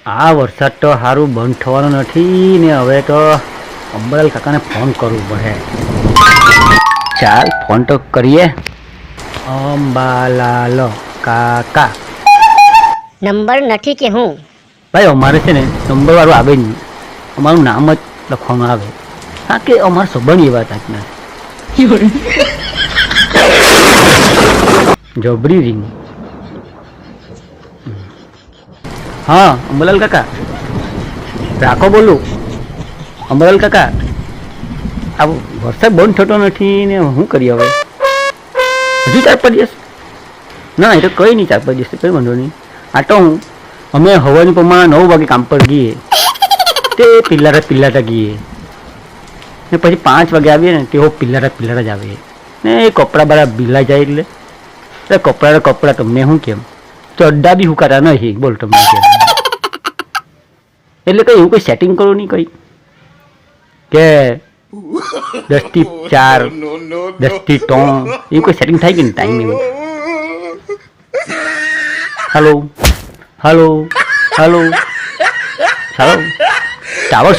આ વરસાદ તો સારું બંધ થવાનો નથી ને હવે તો અંબલાલ કાકાને ફોન કરવું પડે. ચાલ ફોન તો કરીએ. અંબાલાલ કાકા નંબર નથી કે હું? ભાઈ અમારે છે ને નંબર વાળું આવે નહીં, અમારું નામ જ લખવામાં આવે. હા કે અમારા સંબંધ એવા હતા જબરી રિંગ. હા અંબલાલ કાકા રાખો બોલું. અંબલાલ કાકા આ વરસાદ બંધ થતો નથી ને શું કરીએ હવે? હજુ 4-5 દિવસ? ના એ તો કંઈ નહીં, 4-5 દિવસ કંઈ વાંધો નહીં. આ તો અમે હવાની પ્રમાણે 9 વાગે કામ પર ગઈએ તે પિલ્લાટા ગઈએ ને પછી 5 વાગે આવીએ ને તેઓ પિલ્લાટા જ આવે ને એ કપડાં બરા ભીલા જાય એટલે કપડાં તમને શું કેમ ચડ્ડા બી હુકાતા નહીં. બોલ તમને કેમ એટલે કંઈ એવું કંઈ સેટિંગ કરો નહીં કંઈ કે 10 થી 4 10 થી 3 એવું કોઈ સેટિંગ થાય કે નહીં ટાઈમ એવું? હલો ટાવર છોડી